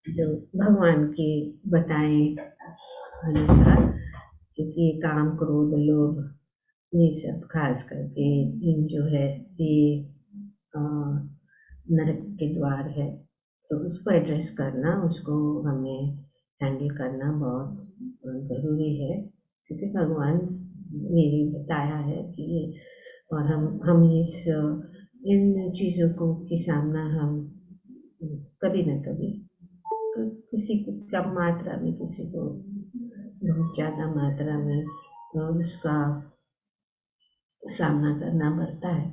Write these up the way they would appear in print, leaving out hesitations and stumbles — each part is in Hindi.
जो भगवान के बताए अनुसार, क्योंकि ये काम, क्रोध, लोभ, ये सब खास करके इन जो है ये नरक के द्वार है, तो उसको एड्रेस करना, उसको हमें हैंडल करना बहुत ज़रूरी है, क्योंकि भगवान ने भी बताया है कि ये, और हम इन चीज़ों को के सामना हम कभी न कभी, किसी को कम मात्रा में, किसी को बहुत ज़्यादा मात्रा में उसका सामना करना पड़ता है।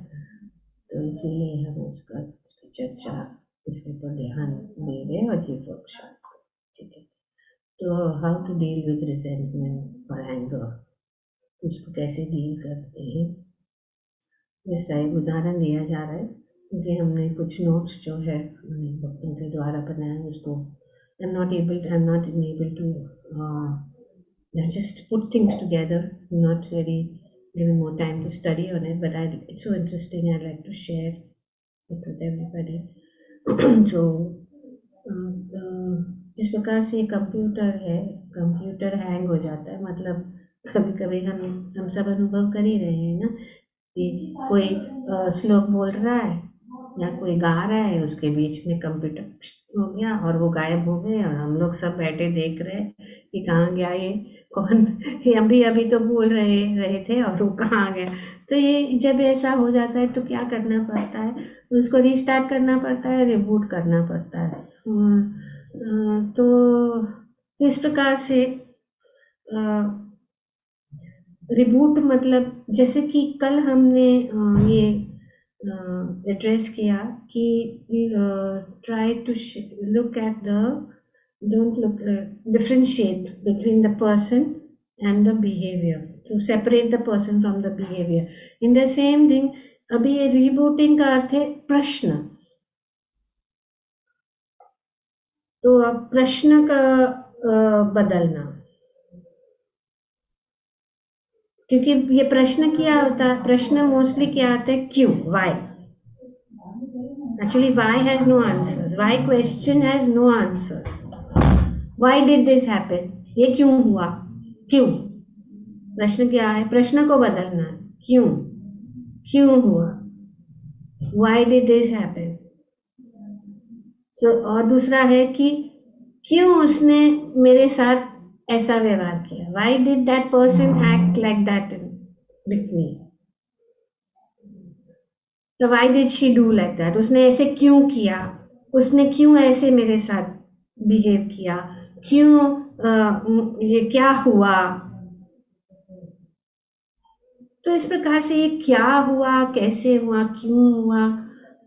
तो इसीलिए हम उसकी चर्चा, इसके ऊपर ध्यान दे रहे हैं और ये वर्कशॉप, ठीक है। तो how to deal with resentment और एंगर, उसको कैसे डील करते हैं, जिसका एक उदाहरण दिया जा रहा है, क्योंकि हमने कुछ नोट्स जो है भक्तों के द्वारा बनाए, उसको I'm not able to just put things together, not really giving more time to study on it, but it's so interesting, I'd like to share it with everybody. So जिस प्रकार से कंप्यूटर है, कंप्यूटर हैंग हो जाता है, मतलब कभी कभी हम सब अनुभव कर ही रहे हैं ना, कि कोई श्लोक बोल रहा है या कोई गा रहा है, उसके बीच में कंप्यूटर हो गया और वो गायब हो गए, और हम लोग सब बैठे देख रहे हैं कि कहाँ गया ये, कौन, ये अभी तो बोल रहे थे और वो कहाँ गया। तो ये जब ऐसा हो जाता है तो क्या करना पड़ता है, उसको रिस्टार्ट करना पड़ता है, रिबूट करना पड़ता है। तो इस प्रकार से रिबूट मतलब, जैसे कि कल हमने ये एड्रेस किया कि try to look at the, don't look differentiate between the person and the behavior, to separate the person from the behavior. In the same thing, अभी ये rebooting का अर्थ है प्रश्न, तो अब प्रश्न का बदलना, क्योंकि ये प्रश्न क्या होता है, प्रश्न मोस्टली क्या आता है, क्यों, Y. Actually, why has no answers. Why question has no answers. Why did this happen? ये क्यों हुआ, क्यों, प्रश्न क्या है, प्रश्न को बदलना, क्यों, क्यों हुआ, why did this happen. So, और दूसरा है कि क्यों उसने मेरे साथ ऐसा व्यवहार किया, why did that person act like that with me. तो why did she do like that, उसने ऐसे क्यों किया, उसने क्यों ऐसे मेरे साथ बिहेव किया, क्यों ये क्या हुआ। तो इस प्रकार से ये क्या हुआ, कैसे हुआ, क्यों हुआ,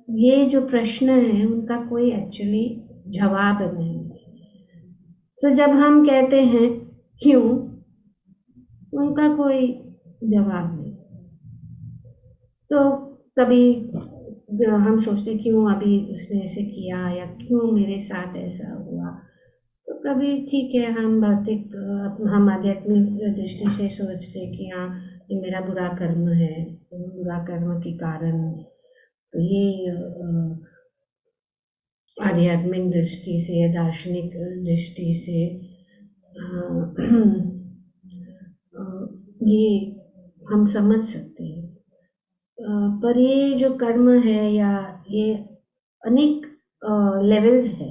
ये जो प्रश्न है उनका कोई एक्चुअली जवाब नहीं है। तो जब हम कहते हैं क्यों, उनका कोई जवाब नहीं। तो कभी हम सोचते क्यों अभी उसने ऐसे किया, या क्यों मेरे साथ ऐसा हुआ। तो कभी ठीक है, हम आध्यात्मिक दृष्टि से सोचते कि हाँ, ये मेरा बुरा कर्म है, बुरा कर्म के कारण, तो ये आध्यात्मिक दृष्टि से, दार्शनिक दृष्टि से ये हम समझ सकते हैं। पर ये जो कर्म है, या ये अनेक लेवल्स है,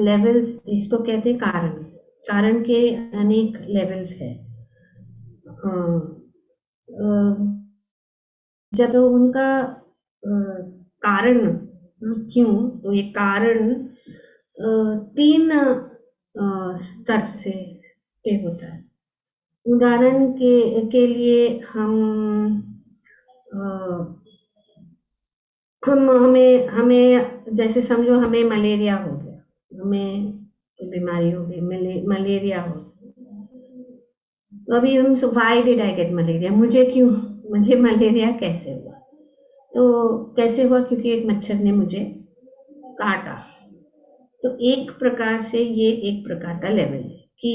लेवल्स इसको कहते हैं कारण, कारण के अनेक लेवल्स है। जब उनका कारण क्यों, तो ये कारण 3 स्तर से होता है। उदाहरण के लिए हमें जैसे समझो हमें मलेरिया हो गया, हमें बीमारी हो गई, मलेरिया हो, तो अभी हम why did I get malaria, मुझे मलेरिया कैसे हुआ। तो कैसे हुआ, क्योंकि एक मच्छर ने मुझे काटा। तो एक प्रकार से ये एक प्रकार का लेवल है कि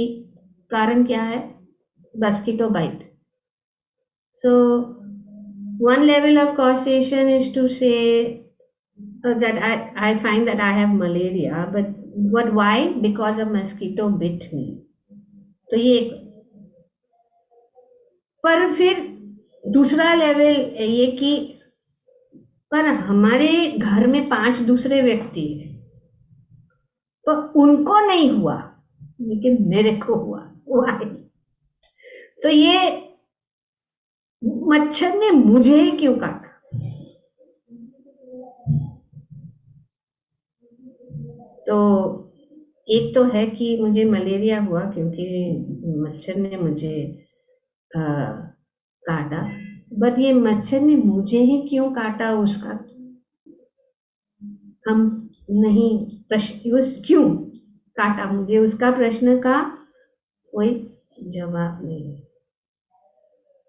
कारण क्या है, mosquito bite. So one level of causation is to say that I find that I have malaria, but why? Because a mosquito bit me. तो ये पर फिर दूसरा लेवल ये कि पर हमारे घर में 5 दूसरे व्यक्ति हैं, तो उनको नहीं हुआ, लेकिन मेरे को हुआ है। तो ये मच्छर ने मुझे ही क्यों काटा? तो एक तो है कि मुझे मलेरिया हुआ क्योंकि मच्छर ने मुझे आ, काटा, बट ये मच्छर ने मुझे ही क्यों काटा उसका हम नहीं प्रश्न, क्यों काटा मुझे उसका प्रश्न का कोई जवाब नहीं।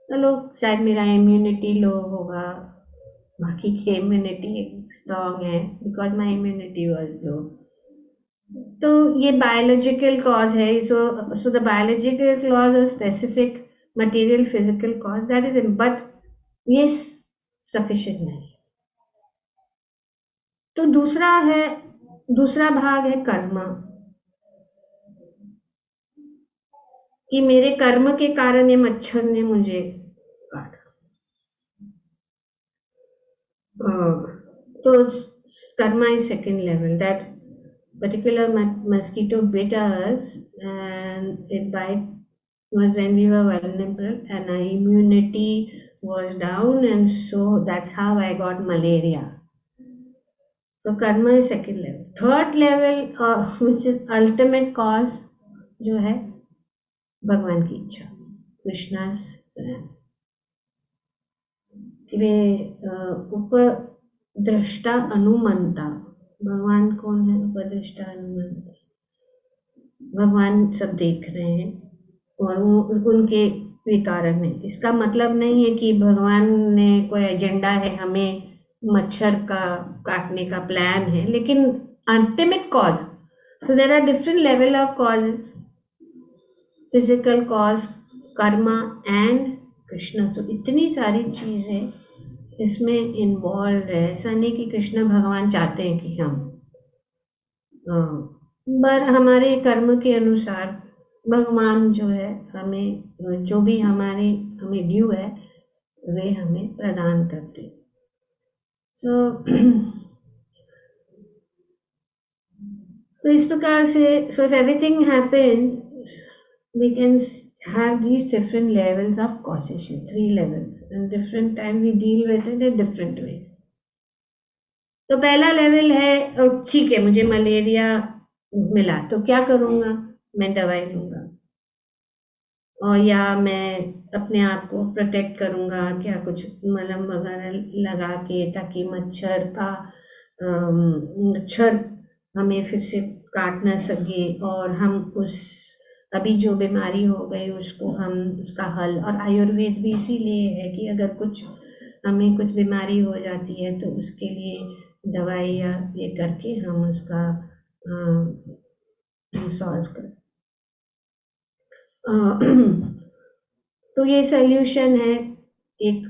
चलो शायद मेरा इम्यूनिटी लो होगा, बाकी की इम्यूनिटी स्ट्रांग है बिकॉज माई इम्यूनिटी वॉज लो। तो ये बायोलॉजिकल कॉज है, सो द बायोलॉजिकल क्लॉज और specific material physical cause that is, but ये सफिशिएंट नहीं। तो दूसरा भाग है कर्म, कि मेरे कर्म के कारण ये मच्छर ने मुझे काटा। तो Karma is second level, that particular mosquito bit us and it bite was when we were vulnerable and our immunity was down, and so that's how I got malaria. So karma is second level. Third level, which is ultimate cause, जो है भगवान की इच्छा, कृष्णा's plan, कि वे उपद्रष्टा अनुमंता। भगवान कौन है? उपद्रष्टा अनुमंता। भगवान सब देख रहे हैं और उनके भी कारण है। इसका मतलब नहीं है कि भगवान ने कोई एजेंडा है, हमें मच्छर का काटने का प्लान है, लेकिन ultimate cause, so there are different level of causes, physical cause, karma and Krishna. तो इतनी सारी चीजें इसमें इन्वॉल्व है। ऐसा नहीं कि कृष्ण भगवान चाहते हैं कि हम पर हमारे कर्म के अनुसार भगवान जो है हमें जो भी हमें ड्यू है वे हमें प्रदान करते। सो तो इस प्रकार से, so if everything happen we can have these different levels of causation, 3 levels, and different time we deal with it in different way. तो पहला लेवल है, ठीक है मुझे मलेरिया मिला तो क्या करूंगा? मैं दवाई लूंगा, और या मैं अपने आप को प्रोटेक्ट करूंगा, क्या कुछ मलहम वगैरह लगा के, ताकि मच्छर हमें फिर से काट ना सके, और हम उस अभी जो बीमारी हो गई उसको हम उसका हल, और आयुर्वेद भी इसीलिए है कि अगर कुछ हमें कुछ बीमारी हो जाती है तो उसके लिए दवाई या ये करके हम उसका सॉल्व कर। तो ये सोल्यूशन है, एक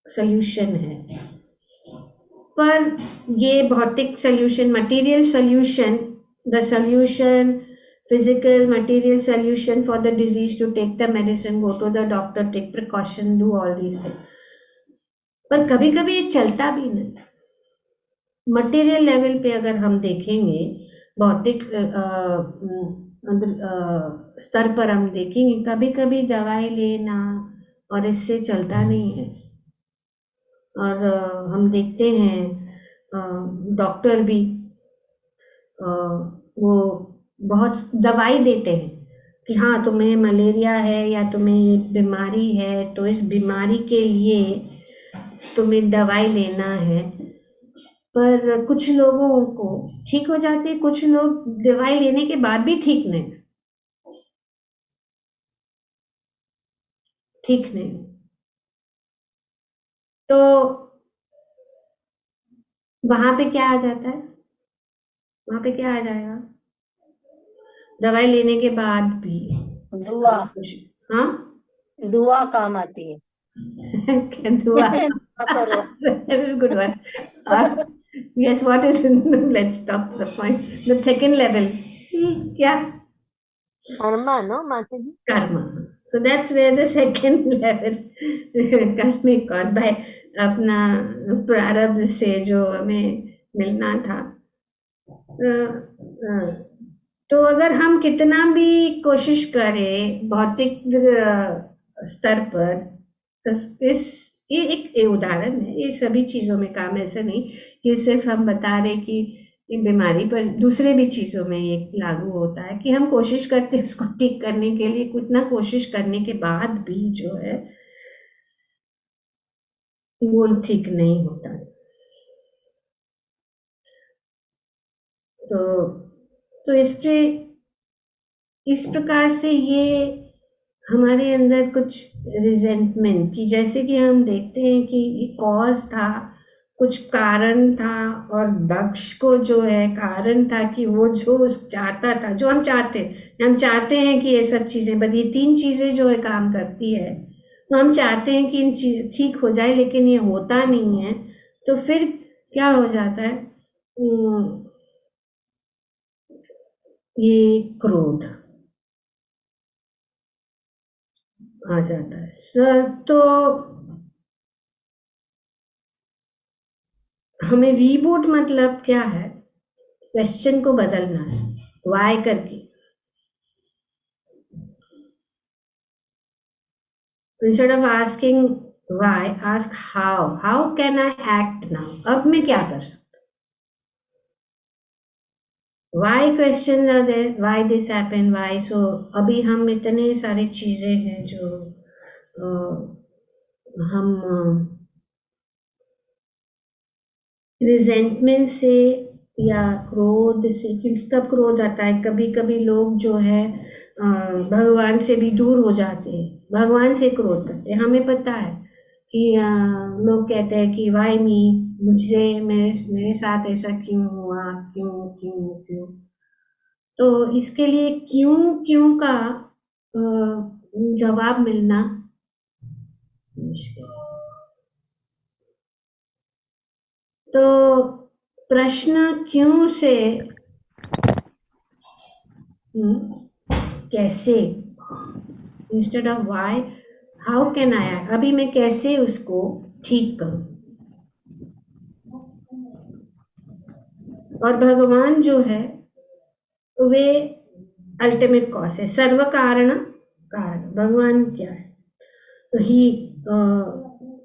सोल्यूशन है, पर ये भौतिक solution, material solution, the solution, physical material solution for the disease, to take the medicine, go to the doctor, take precaution, do all these things, पर कभी कभी ये चलता भी नहीं। मटेरियल लेवल पे अगर हम देखेंगे, भौतिक स्तर पर हम देखेंगे, कभी कभी दवाई लेना और इससे चलता नहीं है। और हम देखते हैं डॉक्टर भी वो बहुत दवाई देते हैं कि हाँ तुम्हें मलेरिया है या तुम्हें ये बीमारी है, तो इस बीमारी के लिए तुम्हें दवाई लेना है। पर कुछ लोगों को ठीक हो जाती है, कुछ लोग दवाई लेने के बाद भी ठीक नहीं। तो वहां पे क्या आ जाता है? वहां पे क्या आ जाएगा? दवाई लेने के बाद भी दुआ। कुछ, हाँ दुआ काम आती है। क्या दुआ? दुआ करो। Good one. और Yes, what is let's stop the point. The second level. क्या? कर्मा नो माता जी. Karma. So that's where the second level karmic cause by अपना प्रारब्ध से जो हमें मिलना था. अ, अ, तो अगर हम कितना भी कोशिश करें भौतिक स्तर पर, तो इस ये एक उदाहरण है, ये सभी चीजों में काम ऐसा नहीं कि सिर्फ हम बता रहे कि ये बीमारी पर, दूसरे भी चीजों में ये लागू होता है कि हम कोशिश करते हैं उसको ठीक करने के लिए, कितना कोशिश करने के बाद भी जो है वो ठीक नहीं होता. तो इस प्रकार से ये हमारे अंदर कुछ रिजेंटमेंट की, जैसे कि हम देखते हैं कि ये कॉज था, कुछ कारण था, और दक्ष को जो है कारण था कि वो जो चाहता था, जो हम चाहते हैं कि ये सब चीजें, बट ये तीन चीजें जो है काम करती है, तो हम चाहते हैं कि इन ठीक हो जाए, लेकिन ये होता नहीं है. तो फिर क्या हो जाता है? ये क्रोध आ जाता है सर. तो हमें रीबूट मतलब क्या है? क्वेश्चन को बदलना है, वाई करके. Instead of asking why, ask how can I act now. अब मैं क्या कर सकता? Why question are there, why this happen, why so. अभी हम इतने सारी चीजें हैं जो हम रिजेंटमेंट से या क्रोध से, क्योंकि कब क्रोध आता है, कभी कभी लोग जो है भगवान से भी दूर हो जाते हैं, भगवान से क्रोध करते हैं. हमें पता है कि लोग कहते हैं कि वाई मी, मुझे मेरे साथ ऐसा क्यों हुआ, क्यों क्यों क्यों. तो इसके लिए क्यों क्यों का जवाब मिलना मुश्किल. तो प्रश्न क्यों से कैसे, instead of why, how can I, अभी मैं कैसे उसको ठीक करूं. और भगवान जो है वे अल्टीमेट कॉज है, सर्व कारण कारण. भगवान क्या है? तो ही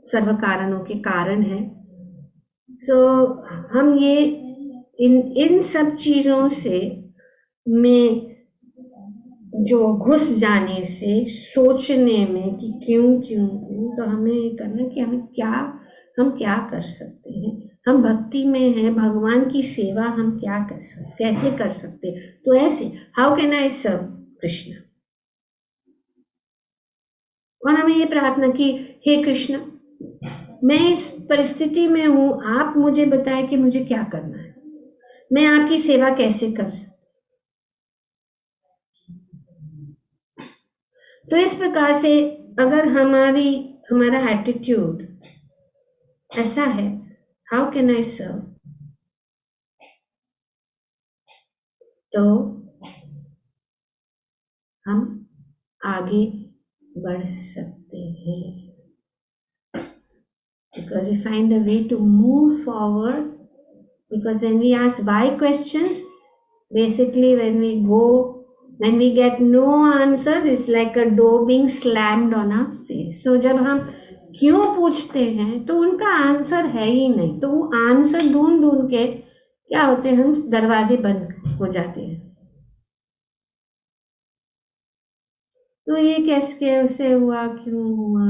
सर्व कारणों के कारण है. सो हम ये इन इन सब चीजों से में जो घुस जाने से, सोचने में कि क्यों क्यों क्यों, तो हमें ये करना कि हम क्या कर सकते हैं. हम भक्ति में हैं, भगवान की सेवा हम क्या कर सकते, कैसे कर सकते हैं. तो ऐसे, हाउ कैन आई सर्व कृष्ण. और हमें ये प्रार्थना की, हे कृष्ण, मैं इस परिस्थिति में हूं, आप मुझे बताएं कि मुझे क्या करना है, मैं आपकी सेवा कैसे कर सकती. तो इस प्रकार से अगर हमारा एटीट्यूड ऐसा है, हाउ कैन आई सर्व, तो हम आगे बढ़ सकते हैं. Because we find a way to move forward. Because when we ask why questions, basically when we get no answers, it's like a door being slammed on our face. So जब हम क्यों पूछते हैं तो उनका आंसर है ही नहीं, तो वो आंसर ढूंढ ढूंढ के क्या होते हैं, हम दरवाजे बंद हो जाते हैं. तो ये कैसे हुआ, क्यों हुआ,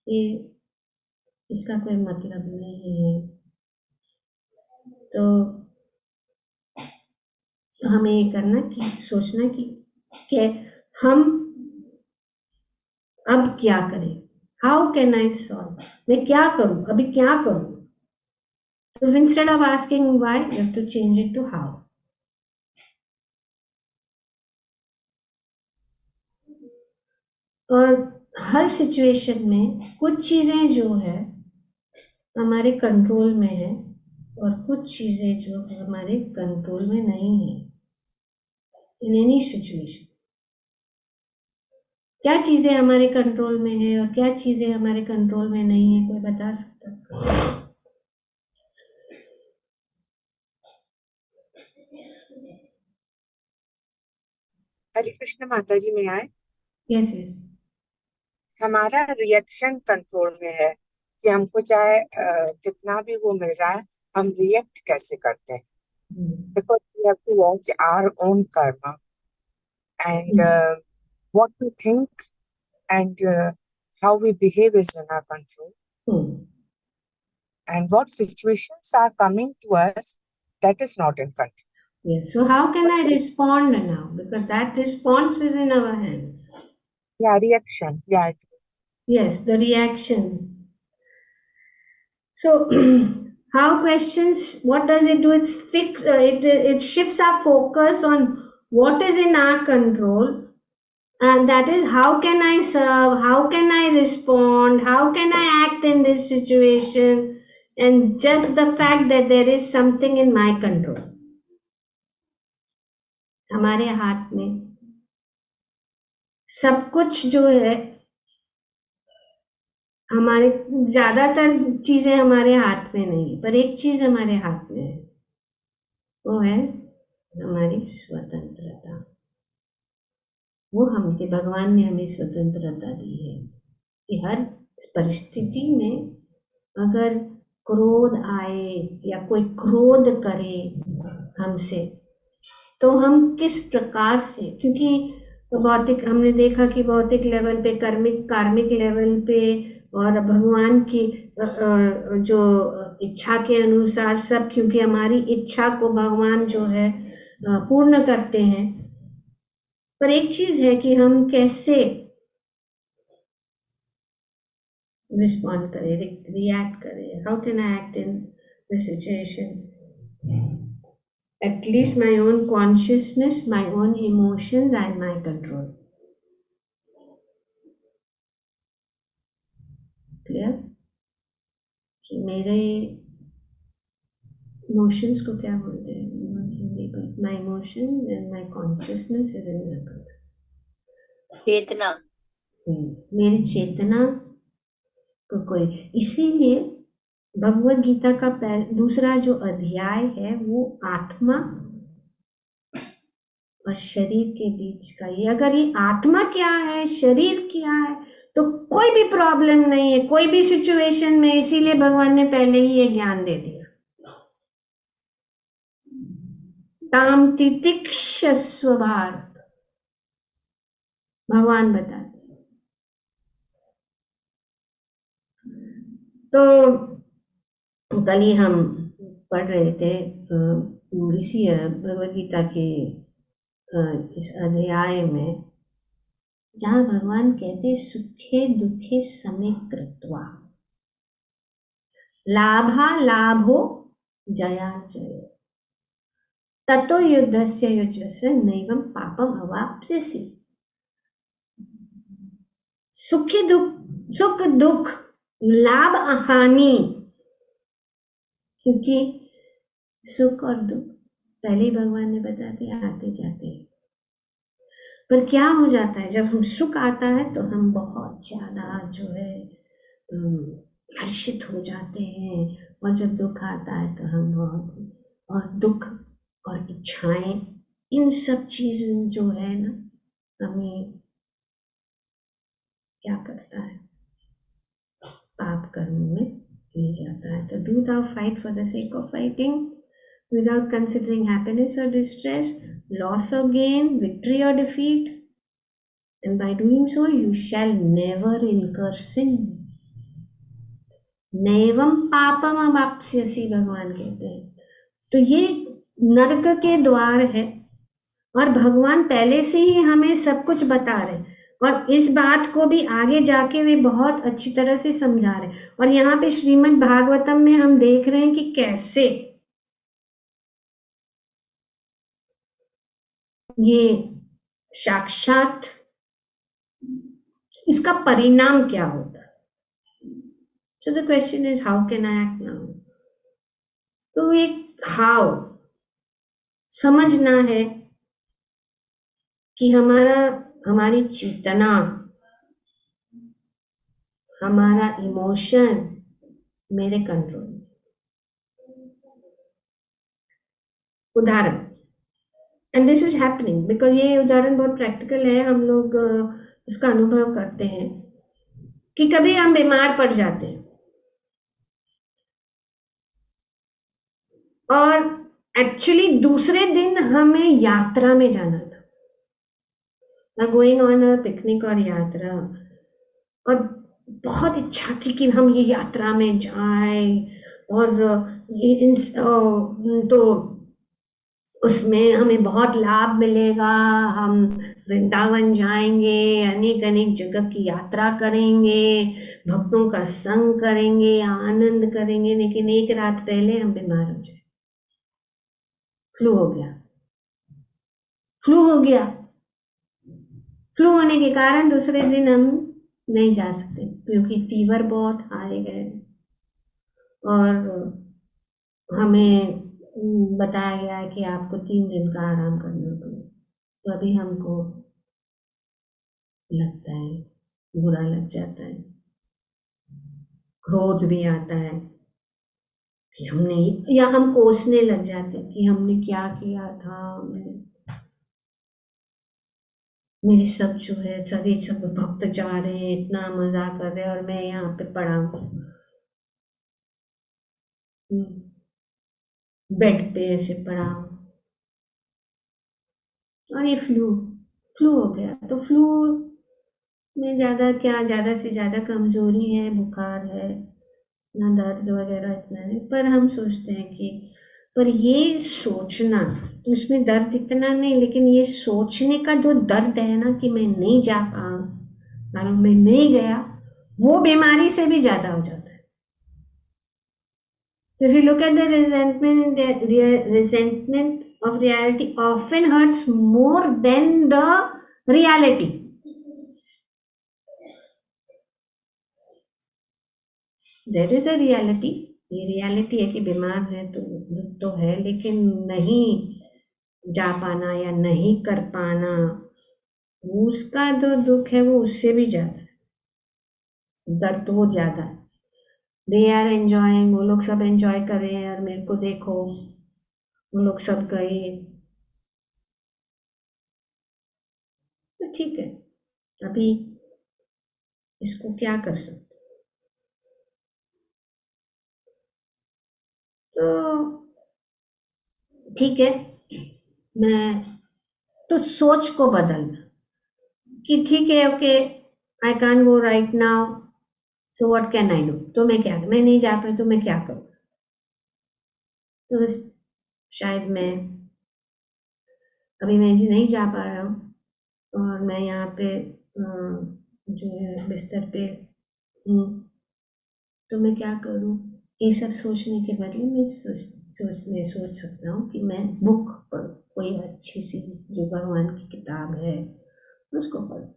ये इसका कोई मतलब नहीं है. तो हमें ये करना कि सोचना कि हम अब क्या करें, हाउ कैन आई सॉल्व, मैं क्या करूं, अभी क्या करूं. तो instead of asking why, you have to change it to how. और हर सिचुएशन में कुछ चीजें जो है हमारे कंट्रोल में है और कुछ चीजें जो हमारे कंट्रोल में नहीं है इन एनी सिचुएशन। क्या चीजें हमारे कंट्रोल में है और क्या चीजें हमारे कंट्रोल में नहीं है, कोई बता सकता? हरे कृष्ण माता जी में आए। Yes yes. हमारा रिएक्शन कंट्रोल में है कि हमको चाहे कितना भी वो मिल रहा है, हम रिएक्ट कैसे करते हैं। Because we have to watch our own karma and what we think and how we behave is in our control, and what situations are coming to us that is not in control. Yes. So how can I respond now? Because that response is in our hands. Yeah, reaction. Yeah. Yes, the reaction. So how questions, what does it do? It's fix it shifts our focus on what is in our control, and that is how can I serve, how can I respond, how can I act in this situation, and just the fact that there is something in my control. हमारे हाथ में सब कुछ जो है, हमारे ज्यादातर चीजें हमारे हाथ में नहीं, पर एक चीज हमारे हाथ में है, वो है हमारी स्वतंत्रता। वो हमसे, भगवान ने हमें स्वतंत्रता दी है कि हर परिस्थिति में अगर क्रोध आए या कोई क्रोध करे हमसे, तो हम किस प्रकार से, क्योंकि भौतिक, हमने देखा कि भौतिक लेवल पे, कार्मिक लेवल पे और भगवान की जो इच्छा के अनुसार सब, क्योंकि हमारी इच्छा को भगवान जो है पूर्ण करते हैं। पर एक चीज है कि हम कैसे रिस्पॉन्ड करें, रिएक्ट करें। How can I act in this situation? At least my own consciousness, my own emotions are in my control. Clear? कि मेरे इमोशंस को क्या बोलते हैं हिंदी में? My emotions and my consciousness is in my control. चेतना। मेरी चेतना को कोई, इसीलिए भगवत गीता का दूसरा जो अध्याय है वो आत्मा और शरीर के बीच का, ये अगर ये आत्मा क्या है, शरीर क्या है, तो कोई भी प्रॉब्लम नहीं है कोई भी सिचुएशन में। इसीलिए भगवान ने पहले ही ये ज्ञान दे दिया, ताम तितिक्षस्व भारत, भगवान बताते। तो कल ही हम पढ़ रहे थे इसी भगवत गीता के इस अध्याय में, जहां भगवान कहते सुखे दुखे समीकृत्वा लाभा लाभो जया जय ततो युद्धस्य युज्यस्य नैवं पापम अवाप्स्यसि। सुख दुख लाभ हानि, क्योंकि सुख और दुख पहले ही भगवान ने बता दिया आते जाते हैं। पर क्या हो जाता है जब हम सुख आता है तो हम बहुत ज्यादा जो है हर्षित हो जाते हैं, और जब दुख आता है तो हम बहुत, और दुख और इच्छाएं, इन सब चीजें जो है ना, हमें क्या करता है, पाप कर्म में ले जाता है। तो do thou fight for the sake of fighting without considering happiness or distress, loss or gain, victory or defeat, and by doing so you shall never incur sin. नैवम पापम अवाप्स्यसि, भगवान कहते हैं। तो ये नरक के द्वार है, और भगवान पहले से ही हमें सब कुछ बता रहे, और इस बात को भी आगे जाके वे बहुत अच्छी तरह से समझा रहे। और यहाँ पे श्रीमद् भागवतम में हम देख रहे हैं कि कैसे ये साक्षात इसका परिणाम क्या होता है। So the question is, how can I act now? तो एक how समझना है कि हमारी चेतना, हमारा इमोशन मेरे कंट्रोल में। उदाहरण, and this is happening because ये उदाहरण बहुत प्रैक्टिकल है, हम लोग इसका अनुभव करते हैं कि कभी हम बीमार पड़ जाते हैं और एक्चुअली दूसरे दिन हमें यात्रा में जाना था, गोइंग ऑन अ पिकनिक और यात्रा, और बहुत इच्छा थी कि हम ये यात्रा में जाएं और तो उसमें हमें बहुत लाभ मिलेगा, हम वृंदावन जाएंगे, अनेक अनेक जगह की यात्रा करेंगे, भक्तों का संग करेंगे, आनंद करेंगे। लेकिन एक रात पहले हम बीमार हो जाए, फ्लू हो गया। फ्लू होने के कारण दूसरे दिन हम नहीं जा सकते क्योंकि फीवर बहुत हाई है और हमें बताया गया है कि आपको 3 दिन का आराम करना पड़ेगा। तो अभी हमको लगता है, बुरा लग जाता है, क्रोध भी आता है कि हमने, या हम कोसने लग जाते हैं कि हमने क्या किया था, मेरे सब जो है सभी सब भक्त जा रहे हैं, इतना मजा कर रहे हैं और मैं यहाँ पे पड़ा हूँ बेड पे ऐसे पड़ा हूँ और ये फ्लू हो गया। तो फ्लू में ज्यादा से ज्यादा कमजोरी है, बुखार है, ना दर्द वगैरह इतना नहीं, पर हम सोचते हैं कि, पर ये सोचना, तो उसमें दर्द इतना नहीं, लेकिन ये सोचने का जो दर्द है ना कि मैं नहीं जा पाऊँ, मालूम मैं नहीं गया, वो बीमारी से भी ज्यादा हो जाता है। So if you look at the resentment of reality often hurts more than the reality. There is a reality. ये रियलिटी है कि बीमार है तो दुख तो है, लेकिन नहीं जा पाना या नहीं कर पाना, उसका जो दुख है वो उससे भी ज्यादा है, दर्द वो ज्यादा है। दे आर एंजॉयिंग, वो लोग सब एंजॉय कर रहे हैं और मेरे को देखो, वो लोग सब गए, तो ठीक है, अभी इसको क्या कर सकते, तो ठीक है, मैं तो सोच को बदलना कि ठीक है, okay, I can go right now, so what can I do, तो मैं नहीं जा पाई तो मैं क्या करूं, तो शायद मैं अभी मैं नहीं जा पा रहा हूँ और मैं यहाँ पे जो है बिस्तर पे हूँ, तो मैं क्या करूँ, ये सब सोचने के बदले मैं सोच सकता हूँ कि मैं बुक पढ़ूँ, कोई अच्छी सी जो भगवान की किताब है उसको पढ़ूँ,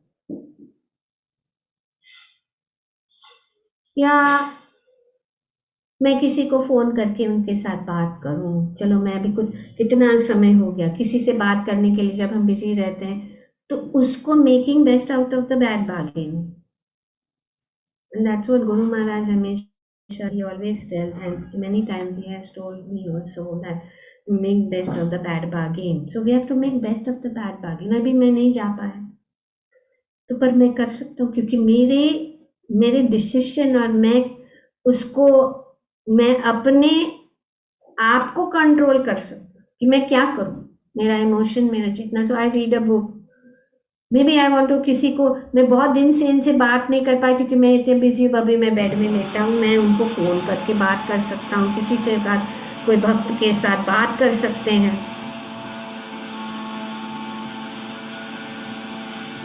या मैं किसी को फोन करके उनके साथ बात करूं। चलो मैं अभी कुछ, कितना समय हो गया किसी से बात करने के लिए, जब हम बिजी रहते हैं तो उसको making best out of the bad bargain, and that's what Guru Maharaj Hamesha, he always tells, and many times he has told me also that make best of the bad bargain. So we have to make best of the bad bargain. अभी मैं नहीं जा पाया तो पर मैं कर सकता हूँ क्योंकि मेरे डिसीजन और मैं उसको, मैं अपने आप को कंट्रोल कर सकता हूँ कि मैं क्या करूँ, मेरा इमोशन, मेरा चेतना। So I read a book, maybe I want to, किसी को मैं बहुत दिन से इनसे बात नहीं कर पाई क्योंकि मैं इतने बिजी हूँ, अभी मैं बेड में लेटा हूँ, मैं उनको फोन करके बात कर सकता हूँ, किसी से बात, कोई भक्त के साथ बात कर सकते हैं,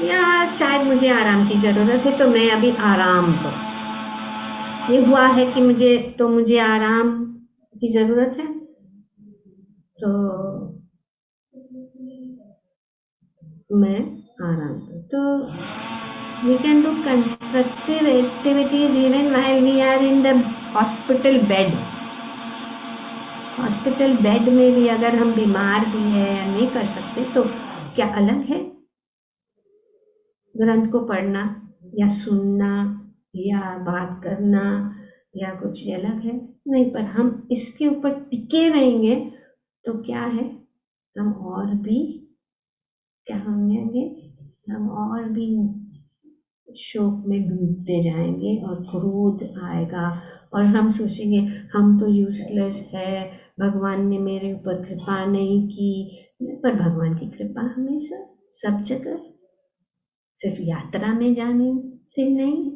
या शायद मुझे आराम की जरूरत है तो मैं अभी आराम करूँ, ये हुआ है कि मुझे आराम की जरूरत है, तो मैं आराम करूँ। तो We can do constructive activities even while we are in the hospital bed. Hospital bed में भी अगर हम बीमार भी है या नहीं कर सकते तो क्या अलग है ग्रंथ को पढ़ना या सुनना या बात करना या कुछ अलग है? नहीं, पर हम इसके ऊपर टिके रहेंगे तो क्या है, हम और भी क्या होंगे, हम और भी शोक में डूबते जाएंगे और क्रोध आएगा और हम सोचेंगे हम तो यूजलेस है, भगवान ने मेरे ऊपर कृपा नहीं की। पर भगवान की कृपा हमेशा सब जगह, सिर्फ यात्रा में जाने से नहीं।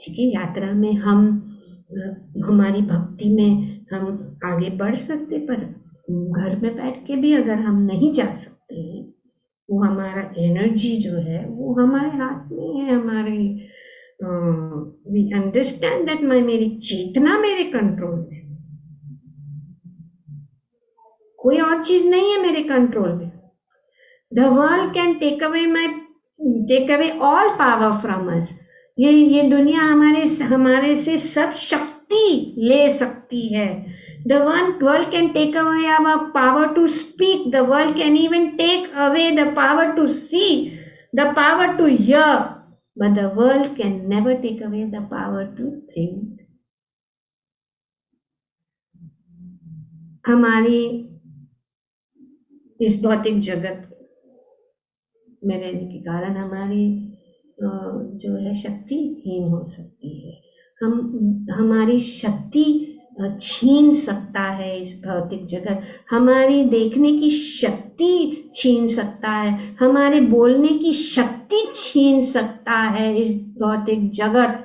ठीक है, यात्रा में हम हमारी भक्ति में हम आगे बढ़ सकते, पर घर में बैठ के भी अगर हम नहीं जा सकते हैं, वो हमारा एनर्जी जो है वो हमारे हाथ में है। हमारे वी अंडरस्टैंड दैट मेरी चेतना मेरे कंट्रोल में, कोई और चीज नहीं है मेरे कंट्रोल में। The world can take away all power from us. ये दुनिया हमारे से सब शक्ति ले सकती है। The world can take away our power to speak. The world can even take away the power to see, the power to hear. But the world can never take away the power to think. हमारी इस भौतिक जगत में रहने के कारण हमारी जो है शक्ति हीन हो सकती है। हमारी शक्ति छीन सकता है इस भौतिक जगत, हमारी देखने की शक्ति छीन सकता है, हमारे बोलने की शक्ति छीन सकता है इस भौतिक जगत,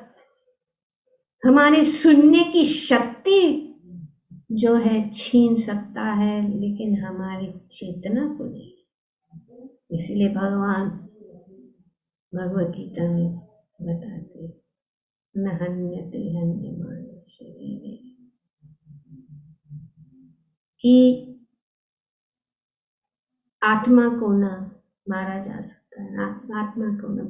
हमारे सुनने की शक्ति जो है छीन सकता है, लेकिन हमारी चेतना को नहीं। इसीलिए भगवान भगवद गीता में बताते न हन्यते हन्यमाने शरीरे, कि आत्मा को ना मारा जा सकता है, आत्मा को ना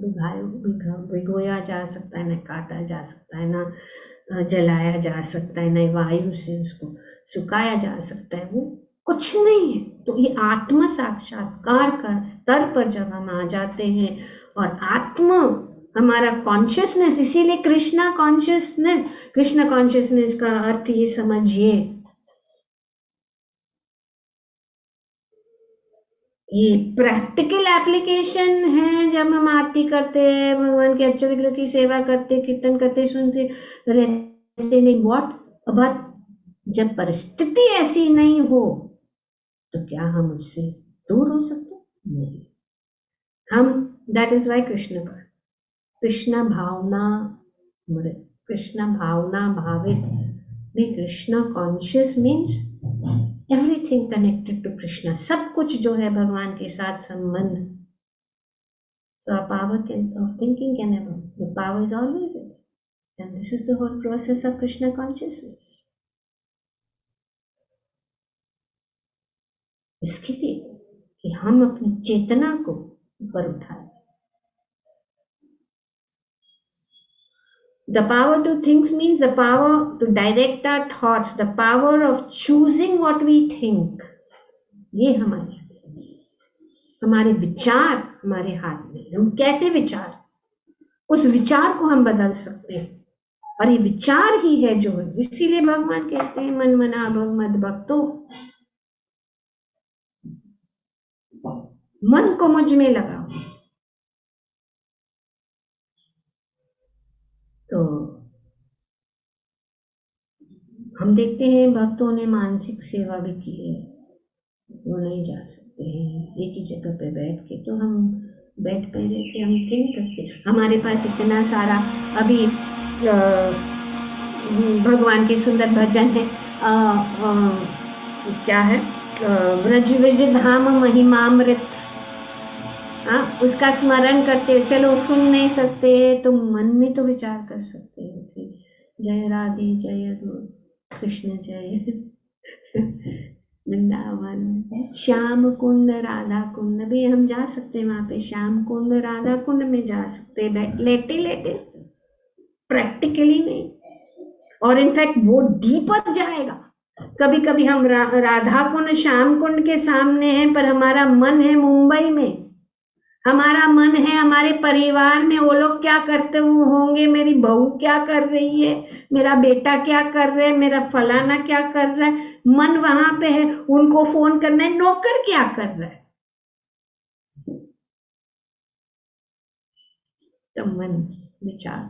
भिगोया जा सकता है, न काटा जा सकता है, ना जलाया जा सकता है, न वायु से उसको सुखाया जा सकता है, वो कुछ नहीं है। तो ये आत्म साक्षात्कार का स्तर पर जब हम आ जाते हैं और आत्मा हमारा कॉन्शियसनेस, इसीलिए कृष्णा कॉन्शियसनेस का अर्थ ये समझिए, ये प्रैक्टिकल एप्लीकेशन है। जब हम आरती करते हैं, भगवान के अच्छे विग्रह की सेवा करते, कीर्तन करते, सुनते रहते, नहीं व्हाट बट जब परिस्थिति ऐसी नहीं हो तो क्या हम उससे दूर हो सकते? नहीं। हम दैट इज वाई कृष्ण भावना भावित भी Krishna conscious means everything connected to Krishna, सब कुछ जो है भगवान के साथ संबंध। So our power of thinking can never, the power is always with it, and this is the whole process of Krishna consciousness. इसके लिए कि हम अपनी चेतना को ऊपर उठाएं। The power to think means the power to direct our thoughts, the power of choosing what we think. ये हमारे विचार हमारे हाथ में, हम कैसे विचार, उस विचार को हम बदल सकते हैं, और ये विचार ही है जो है। इसीलिए भगवान कहते हैं मन मना भव मद भक्तो, मन को मुझ में लगाओ। तो हम देखते हैं भक्तों ने मानसिक सेवा भी की है, वो नहीं जा सकते हैं एक ही जगह पे बैठ के, तो हम बैठ पे रह के हम थिंक करते। हमारे पास इतना सारा अभी भगवान के सुंदर भजन है, क्या है, ब्रज विज धाम महिमामृत, उसका स्मरण करते। चलो सुन नहीं सकते तो मन में तो विचार कर सकते हैं कि जय राधे जय कृष्ण जय वृंदावन, श्याम कुंड, राधा कुंड भी हम जा सकते हैं वहां पे। श्याम कुंड, राधा कुंड में जा सकते हैं लेटे लेटे, प्रैक्टिकली नहीं, और इनफैक्ट वो डीपर जाएगा। कभी कभी हम राधा कुंड, श्याम कुंड के सामने हैं, पर हमारा मन है मुंबई में, हमारा मन है हमारे परिवार में, वो लोग क्या करते हुए होंगे, मेरी बहू क्या कर रही है, मेरा बेटा क्या कर रहा है, मेरा फलाना क्या कर रहा है, मन वहां पे है, उनको फोन करना है, नौकर क्या कर रहा है। तो मन, विचार,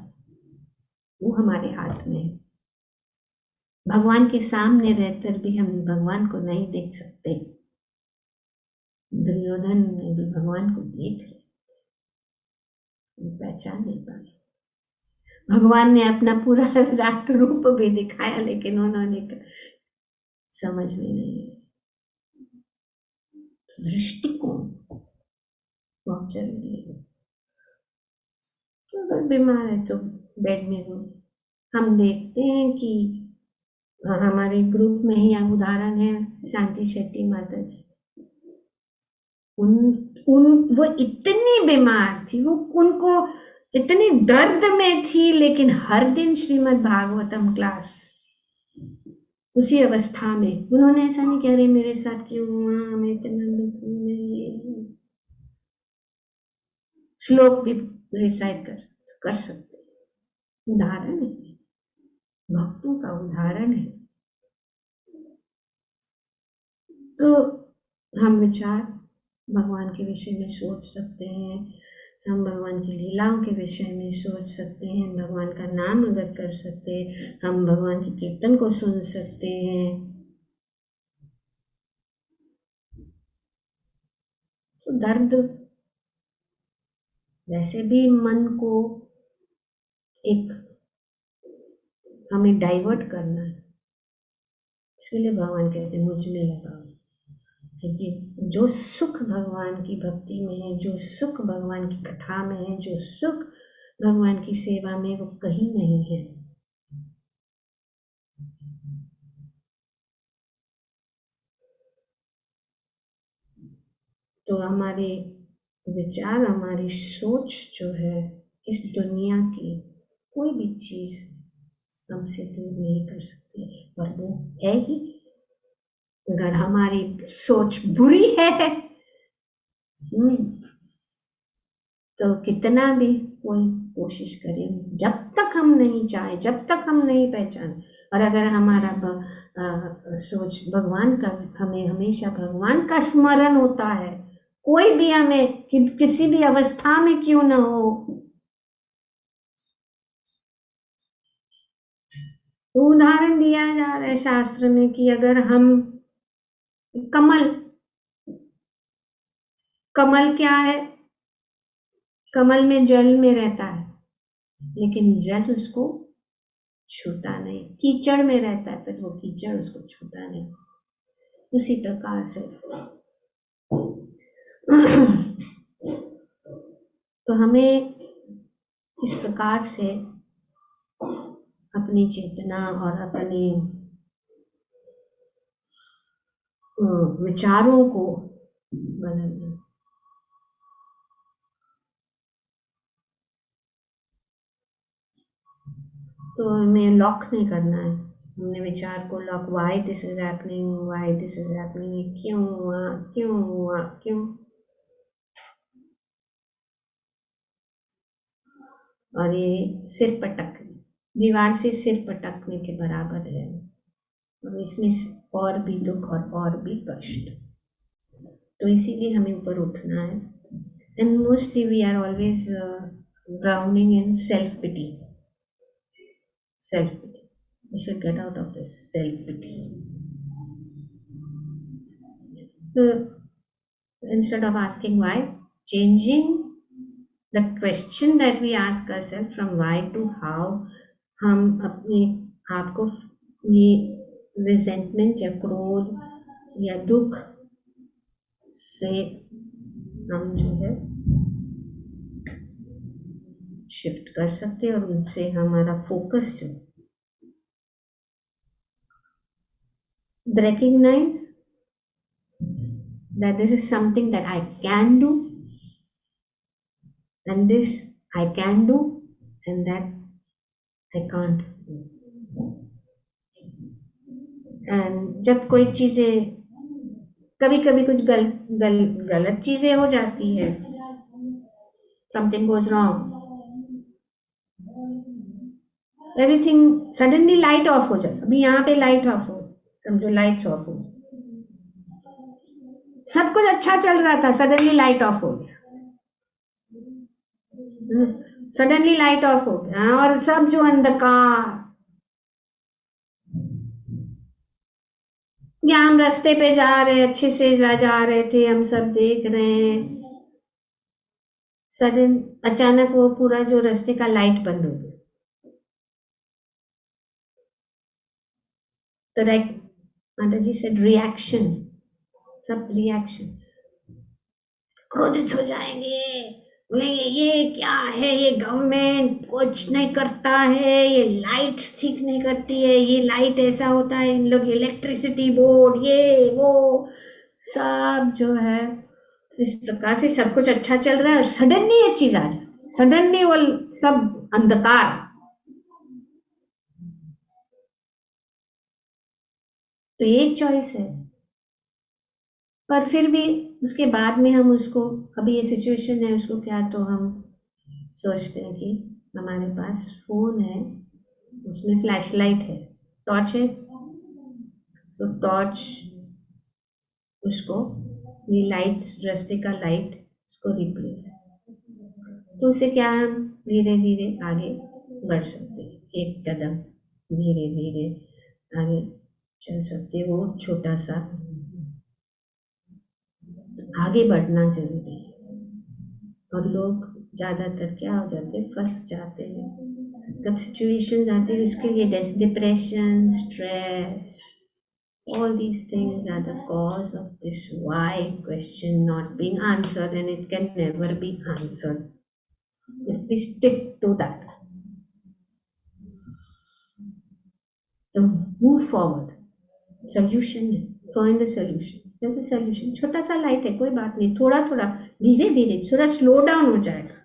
वो हमारे हाथ में है। भगवान के सामने रहकर भी हम भगवान को नहीं देख सकते। दुर्योधन ने भी भगवान को देख रहे, पहचान नहीं पाए। भगवान ने अपना पूरा राग रूप भी दिखाया, लेकिन उन्होंने समझ में नहीं। दृष्टिकोण बहुत जरूरी है। तो अगर बीमार है तो बेड में हो। हम देखते हैं कि हमारे ग्रुप में ही उदाहरण है शांति शेट्टी माता जी। वो इतनी बीमार थी, वो उनको इतनी दर्द में थी, लेकिन हर दिन श्रीमद् भागवतम क्लास। उसी अवस्था में उन्होंने ऐसा नहीं कह रहे मेरे साथ क्यों हुआ, मैं इतना दुख में, श्लोक भी रिसाइट कर सकते। उदाहरण है, भक्तों का उदाहरण है। तो हम विचार भगवान के विषय में सोच सकते हैं, हम भगवान की लीलाओं के विषय में सोच सकते हैं, भगवान का नाम अगर कर सकते हैं, हम भगवान के कीर्तन को सुन सकते हैं। तो दर्द वैसे भी मन को एक हमें डाइवर्ट करना है, इसलिए भगवान कहते हैं मुझ में लगाओ। क्योंकि जो सुख भगवान की भक्ति में है, जो सुख भगवान की कथा में है, जो सुख भगवान की सेवा में, वो कहीं नहीं है। तो हमारे विचार, हमारी सोच जो है, इस दुनिया की कोई भी चीज हमसे दूर नहीं कर सकती, और वो है ही। अगर हमारी सोच बुरी है तो कितना भी कोई कोशिश करे, जब तक हम नहीं चाहे, जब तक हम नहीं पहचाने, और अगर हमारा सोच भगवान का, हमें हमेशा भगवान का स्मरण होता है, कोई भी हमें किसी भी अवस्था में क्यों ना हो। तो उदाहरण दिया जा रहा है शास्त्र में कि अगर हम कमल क्या है, कमल में जल में रहता है, लेकिन जल उसको छूता नहीं, कीचड़ में रहता है पर वो कीचड़ उसको छूता नहीं। उसी प्रकार से तो हमें इस प्रकार से अपनी चेतना और अपने विचारों को बदलना। तो हमें लॉक नहीं करना है, हमने विचार को lock, why this is happening, why this is happening, क्यों हुआ, क्यों हुआ, क्यों। और ये सिर पटक, दीवार से सिर पटकने के बराबर है, और इसमें और भी दुख और भी कष्ट। तो इसीलिए हमें ऊपर उठना है। And mostly we are always drowning in self pity. We should get out of this self-pity. So instead of asking why, changing the question that we ask ourselves from why to how, हम अपने आप को ये रिजेंटमेंट या क्रोध या दुख से हम जो है शिफ्ट कर सकते हैं, और उनसे हमारा फोकस जो recognize that this is something that I can do, and this I can do, and that I can't do. And जब कोई चीजें कभी कभी कुछ गलत चीजें हो जाती है, something goes wrong, everything suddenly light of हो जाए. अभी यहाँ पे लाइट ऑफ हो, समझो लाइट्स ऑफ हो, सब कुछ अच्छा चल रहा था, सडनली लाइट ऑफ हो गया, सडनली लाइट ऑफ हो गया और सब जो अंधकार. या हम रास्ते पे जा रहे, अच्छे से जा रहे थे, हम सब देख रहे हैं, सडन अचानक वो पूरा जो रास्ते का लाइट बंद हो गया. तो माता जी सेड रिएक्शन, सब रिएक्शन, क्रोधित हो जाएंगे, बोलेंगे ये क्या है, ये गवर्नमेंट कुछ नहीं करता है, ये लाइट्स ठीक नहीं करती है, ये लाइट ऐसा होता है, इन लोग इलेक्ट्रिसिटी बोर्ड, ये वो सब जो है. इस प्रकार से सब कुछ अच्छा चल रहा है और सडनली ये चीज आ जाए, सडनली वो सब अंधकार. तो ये चॉइस है. पर फिर भी उसके बाद में हम उसको, अभी ये सिचुएशन है उसको क्या, तो हम सोचते हैं कि हमारे पास फोन है, उसमें फ्लैश लाइट है, टॉर्च है, तो टॉर्च उसको, ये लाइट्स, रास्ते का लाइट उसको रिप्लेस, तो उससे क्या हम धीरे धीरे आगे बढ़ सकते हैं, एक कदम धीरे धीरे आगे चल सकते. वो छोटा सा आगे बढ़ना जरूरी है. और लोग ज्यादातर क्या हो जाते हैं, फंस जाते हैं जब सिचुएशन आते हैं, उसके लिए depression, stress, all these things are the cause of this why question not being answered, and it can never be answered if we stick to that. So move forward. Solution है, find the solution. जैसे सोल्यूशन छोटा सा लाइट है, कोई बात नहीं, थोड़ा थोड़ा धीरे धीरे थोड़ा स्लो डाउन हो जाएगा.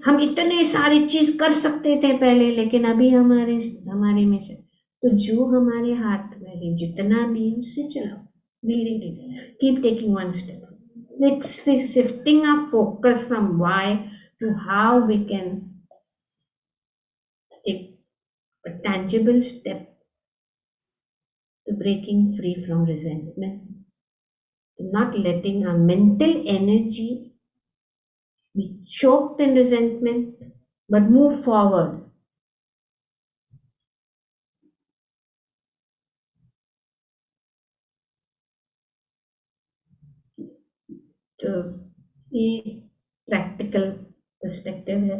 हम इतने सारी चीज कर सकते थे पहले, लेकिन अभी हमारे में से तो जो हमारे हाथ में है, जितना भी है उससे चलाओ धीरे धीरे. Keep taking one step, shifting our focus from why to how we can take a tangible step to breaking free from resentment, to not letting our mental energy be choked in resentment, but move forward. तो ये प्रैक्टिकल पर्सपेक्टिव है.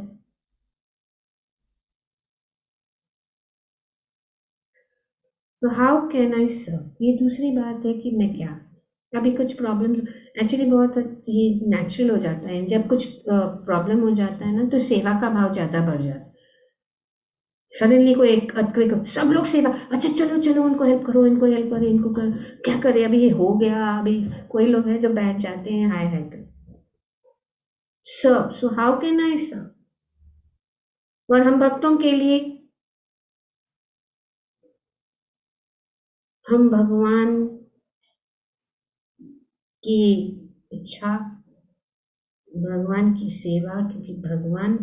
तो हाउ कैन आई सर्व, ये दूसरी बात है कि मैं क्या, अभी कुछ प्रॉब्लम, एक्चुअली बहुत ये नेचुरल हो जाता है, जब कुछ प्रॉब्लम हो जाता है ना, तो सेवा का भाव ज्यादा बढ़ जाता है. सडनली कोई एक अर्थक्वेक, सब लोग सेवा, अच्छा चलो चलो उनको हेल्प करो, इनको हेल्प करो, इनको कर, क्या करे, अभी ये हो गया. अभी कोई लोग हैं जो बैठ जाते हैं हाय हाय कर. सर्व, सो हाउ कैन आई सर्व. और हम भक्तों के लिए, हम भगवान की इच्छा, भगवान की सेवा, क्योंकि भगवान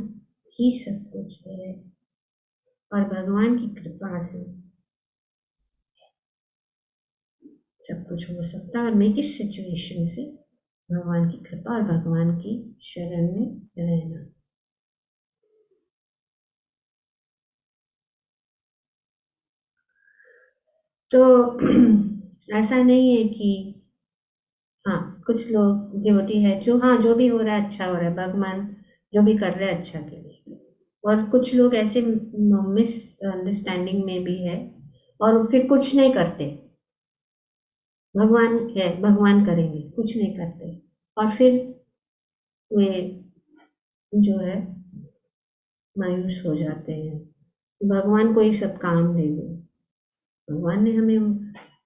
ही सब कुछ है और भगवान की कृपा से सब कुछ हो सकता है. और मैं किस सिचुएशन से भगवान की कृपा और भगवान की शरण में रहना. तो ऐसा नहीं है कि हाँ, कुछ लोग डिवोटी है जो, हाँ जो भी हो रहा है अच्छा हो रहा है, भगवान जो भी कर रहे हैं अच्छा के लिए. और कुछ लोग ऐसे मिस अंडरस्टैंडिंग में भी है और फिर कुछ नहीं करते, भगवान है, भगवान करेंगे, कुछ नहीं करते, और फिर वे जो है मायूस हो जाते हैं. भगवान को ही सब काम दे दो, भगवान ने हमें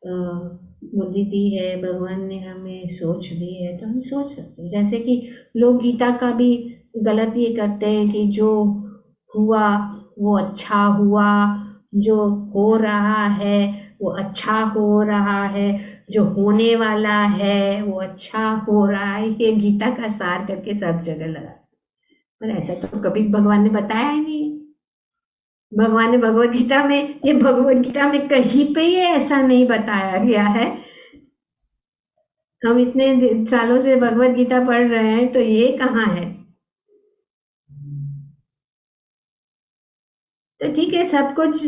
बुद्धि दी है, भगवान ने हमें सोच दी है, तो हम सोच सकते हैं। जैसे कि लोग गीता का भी गलत ये करते हैं कि जो हुआ वो अच्छा हुआ, जो हो रहा है वो अच्छा हो रहा है, जो होने वाला है वो अच्छा हो रहा है। ये गीता का सार करके सब जगह लगा, पर ऐसा तो कभी भगवान ने बताया ही नहीं। भगवान ने भगवत गीता में, ये भगवत गीता में कहीं पे ये ऐसा नहीं बताया गया है। हम इतने सालों से भगवत गीता पढ़ रहे हैं, तो ये कहाँ है? तो ठीक है, सब कुछ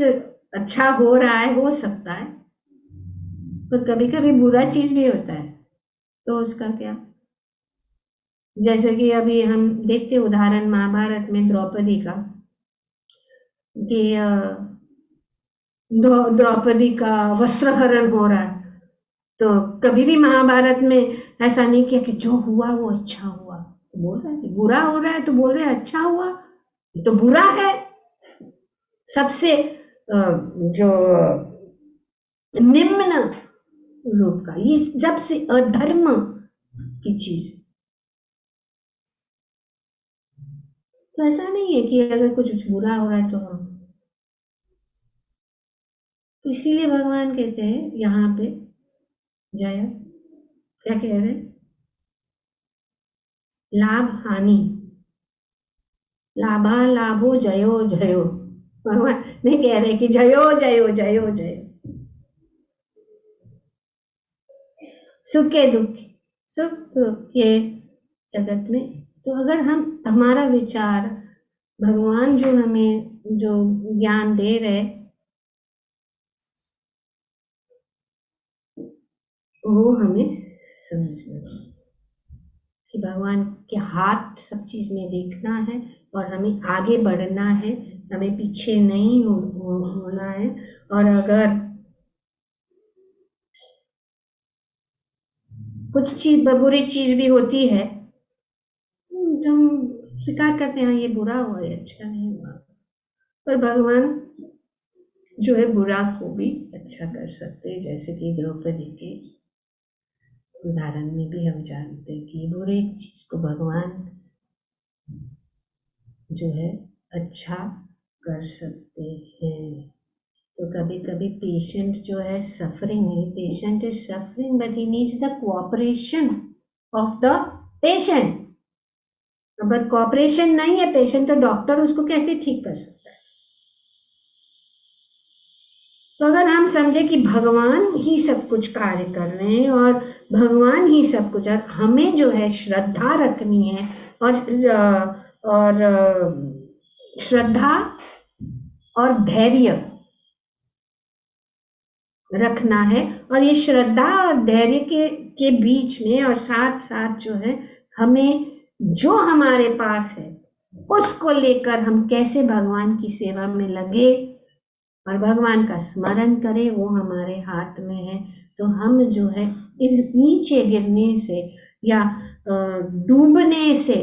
अच्छा हो रहा है, हो सकता है, पर कभी कभी बुरा चीज भी होता है, तो उसका क्या? जैसे कि अभी हम देखते उदाहरण महाभारत में द्रौपदी का, कि द्रौपदी का वस्त्रहरण हो रहा है, तो कभी भी महाभारत में ऐसा नहीं किया कि जो हुआ वो अच्छा हुआ। तो बोल रहा है कि बुरा हो रहा है तो बोल रहे हैं अच्छा हुआ, ये तो बुरा है। सबसे जो निम्न रूप का, ये जब से अधर्म की चीज। तो ऐसा नहीं है कि अगर कुछ बुरा हो रहा है तो हम, तो इसीलिए भगवान कहते हैं यहाँ पे, जया क्या कह रहे हैं, लाभ हानि, लाभा लाभो जयो जयो। भगवान नहीं कह रहे कि जयो जयो जयो जयो, सुखे दुख, सुख दुख के जगत में। तो अगर हम, हमारा विचार, भगवान जो हमें जो ज्ञान दे रहे, वो हमें समझना है कि भगवान के हाथ सब चीज में देखना है, और हमें आगे बढ़ना है, हमें पीछे नहीं होना है। और अगर कुछ चीज बुरी चीज भी होती है, तो हम स्वीकार करते हैं, हाँ ये बुरा हुआ, ये अच्छा नहीं हुआ। पर भगवान जो है बुरा को भी अच्छा कर सकते हैं, जैसे कि द्रौपदी के उदाहरण में भी हम जानते हैं कि बुरे चीज को भगवान जो है अच्छा कर सकते हैं। तो कभी कभी पेशेंट जो है सफरिंग है, patient is suffering but he needs the cooperation of the patient. अगर कोऑपरेशन नहीं है पेशेंट, तो डॉक्टर उसको कैसे ठीक कर सकता है? तो अगर हम समझे कि भगवान ही सब कुछ कार्य कर रहे हैं, और भगवान ही सब कुछ, और हमें जो है श्रद्धा रखनी है, और श्रद्धा और धैर्य रखना है, और ये श्रद्धा और धैर्य के बीच में, और साथ साथ जो है हमें जो हमारे पास है उसको लेकर हम कैसे भगवान की सेवा में लगे और भगवान का स्मरण करें, वो हमारे हाथ में है। तो हम जो है इस नीचे गिरने से या डूबने से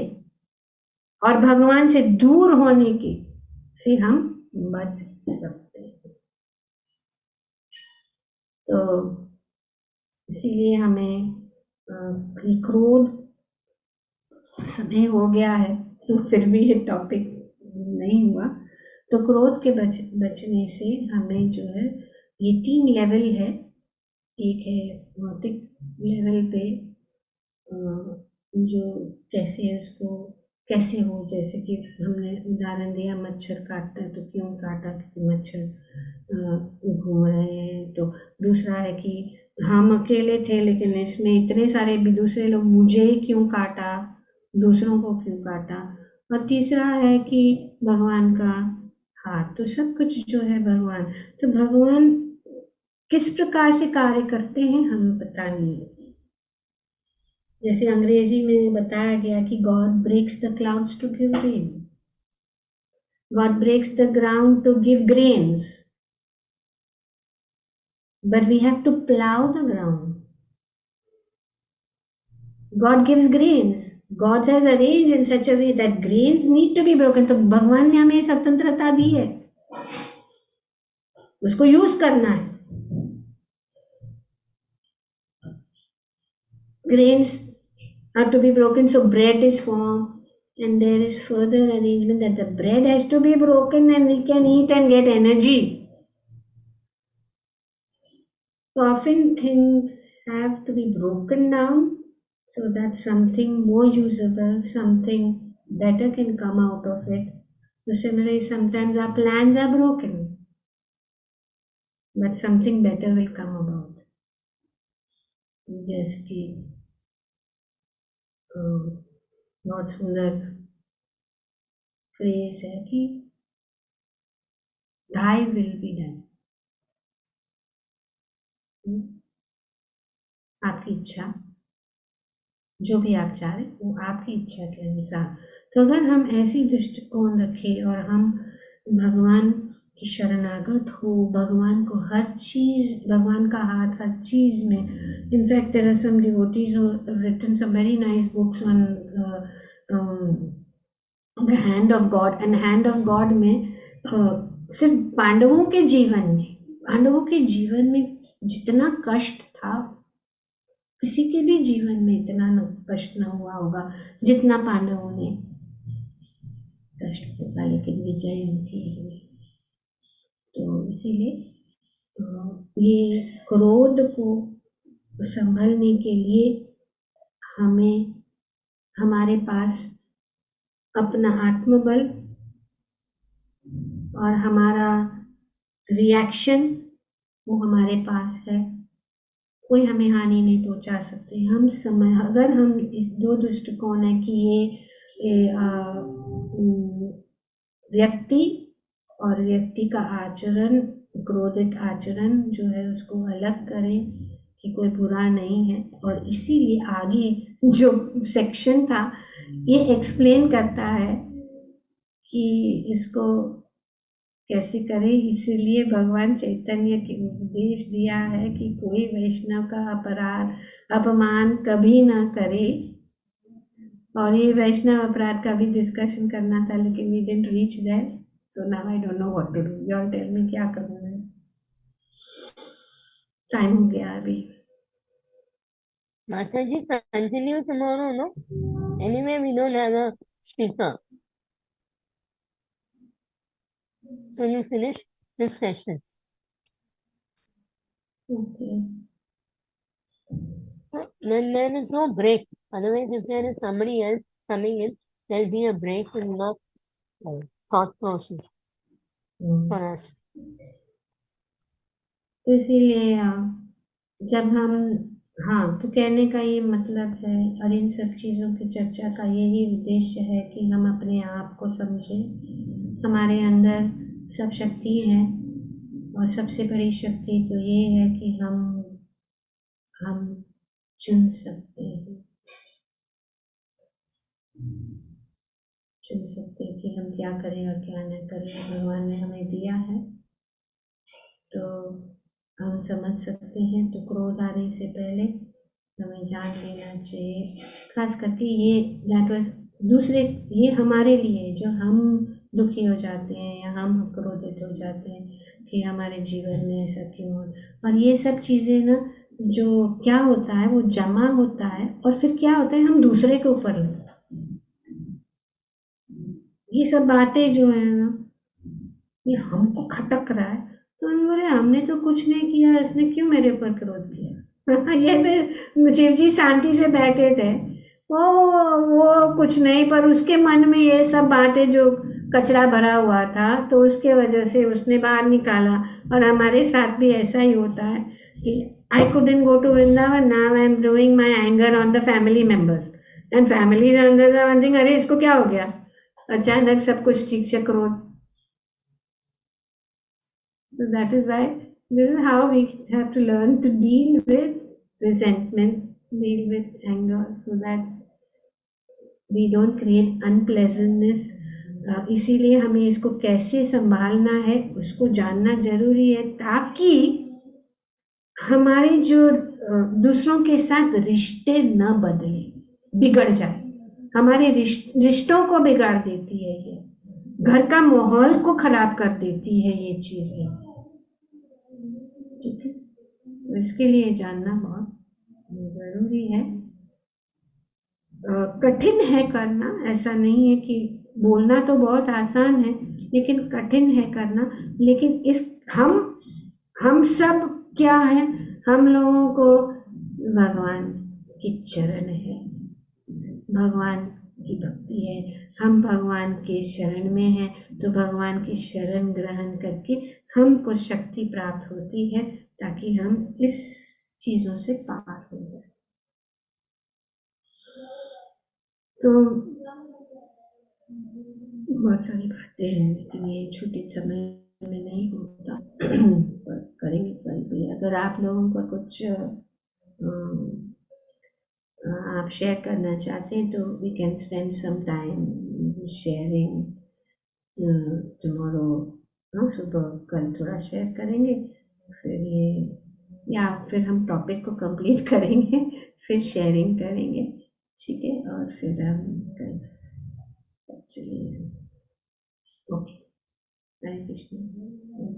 और भगवान से दूर होने की से हम बच सकते हैं। तो इसीलिए हमें क्रोध, समय हो गया है तो फिर भी ये टॉपिक नहीं हुआ, तो क्रोध के बचने से हमें जो है, ये 3 लेवल है। एक है भौतिक लेवल पे, जो कैसे उसको कैसे हो, जैसे कि हमने उदाहरण दिया मच्छर काटता है, तो क्यों काटा, क्योंकि मच्छर घूम रहे हैं। तो दूसरा है कि हम अकेले थे लेकिन इसमें इतने सारे भी दूसरे लोग, मुझे क्यों काटा, दूसरों को क्यों काटा। और तीसरा है कि भगवान का हाथ, तो सब कुछ जो है भगवान, तो भगवान किस प्रकार से कार्य करते हैं हमें पता नहीं है। जैसे अंग्रेजी में बताया गया कि God breaks the clouds to give rain, God breaks the ground to give grains, but we have to plow the ground. God gives grains. God has arranged in such a way that grains need to be broken. तो भगवान ने हमें स्वतंत्रता दी है, उसको यूज करना है। grains are to be broken, so bread is formed, and there is further arrangement that the bread has to be broken and we can eat and get energy. So often things have to be broken down so that something more usable, something better can come out of it. So similarly, sometimes our plans are broken, but something better will come about. जैसे कि बहुत सुंदर फ्रेज है कि thy will be done. आपकी इच्छा, जो भी आप चाह रहे वो आपकी इच्छा के अनुसार. तो अगर हम ऐसी दृष्टिकोण रखें और हम भगवान की शरणागत हो, भगवान को हर चीज, भगवान का हाथ हर चीज में. In fact there are some devotees who have written some very nice books on the hand of God. And hand of God में सिर्फ पांडवों के जीवन में जितना कष्ट था, किसी के भी जीवन में इतना कष्ट न हुआ होगा जितना पांडवों ने कष्ट भोगा, लेकिन विजय उनकी हुई. तो इसीलिए ये क्रोध को संभलने के लिए हमें हमारे पास अपना आत्मबल और हमारा रिएक्शन वो हमारे पास है. कोई हमें हानि नहीं पहुंचा सकते. हम समय, अगर हम इस दो दृष्टिकोण है कि ये व्यक्ति और व्यक्ति का आचरण, क्रोधित आचरण जो है उसको अलग करें कि कोई बुरा नहीं है. और इसीलिए आगे जो सेक्शन था ये एक्सप्लेन करता है कि इसको कैसे करें. इसीलिए भगवान चैतन्य के उपदेश दिया है कि कोई वैष्णव का अपमान कभी ना करे. और ये वैष्णव अपराध का भी डिस्कशन करना था, लेकिन we didn't reach that. So now I don't know what to do. You all tell me क्या करूं मैं. टाइम हो गया अभी. Mataji, continue tomorrow, no? Anyway, we don't have a speaker. So you finish this session. Okay. Then there is no break. Otherwise, if there is somebody else coming in, there'll be a break in the thought process for us. तो इसीलिए जब हम, हाँ, तो कहने का ये मतलब है और इन सब चीज़ों की चर्चा का यही उद्देश्य है कि हम अपने आप को समझें. हमारे अंदर सब शक्ति है और सबसे बड़ी शक्ति तो ये है कि हम चुन सकते हैं कि हम क्या करें और क्या न करें. भगवान ने हमें दिया है तो हम समझ सकते हैं. तो क्रोध आने से पहले हमें जान लेना चाहिए. खास करके ये दूसरे, ये हमारे लिए जो हम दुखी हो जाते हैं या हम क्रोधित हो जाते हैं कि हमारे जीवन में ऐसा क्यों हो. और ये सब चीजें ना, जो क्या होता है वो जमा होता है और फिर क्या होता है हम दूसरे के ऊपर लेते. ये सब बातें जो है ना, ये हमको खटक रहा है तो हम बोले हमने तो कुछ नहीं किया, इसने क्यों मेरे ऊपर क्रोध किया. ये शिव जी शांति से बैठे थे, वो कुछ नहीं, पर उसके मन में ये सब बातें जो कचरा भरा हुआ था तो उसके वजह से उसने बाहर निकाला. और हमारे साथ भी ऐसा ही होता है कि आई couldn't go to Vrindavan, now I am doing my anger on the family members and family is under the one thing. अरे इसको क्या हो गया, अचानक सब कुछ ठीक से क्रोध. So that is why this is how we have to learn to deal with resentment, deal with anger, so that we don't create unpleasantness. इसीलिए हमें इसको कैसे संभालना है उसको जानना जरूरी है, ताकि हमारे जो दूसरों के साथ रिश्ते न बदले, बिगड़ जाए. हमारे रिश्तों को बिगाड़ देती है ये, घर का माहौल को खराब कर देती है ये चीजें. ठीक है, तो इसके लिए जानना बहुत जरूरी है कठिन है करना, ऐसा नहीं है कि बोलना तो बहुत आसान है लेकिन कठिन है करना। लेकिन इस हम सब क्या है, हम लोगों को भगवान की चरण है, भगवान की भक्ति है, हम भगवान के शरण में हैं, तो भगवान की शरण ग्रहण करके हमको शक्ति प्राप्त होती है ताकि हम इस चीजों से पार हो जाए। तो बहुत सारी बातें हैं लेकिन ये छोटे समय में नहीं होता पर करेंगे कल भी। अगर आप लोगों का कुछ आप शेयर करना चाहते हैं तो we can spend some time sharing tomorrow. सुबह कल थोड़ा शेयर करेंगे, फिर ये या फिर हम टॉपिक को कंप्लीट करेंगे फिर शेयरिंग करेंगे, ठीक है? और फिर हम कल चलिए, ओके, हरे कृष्ण।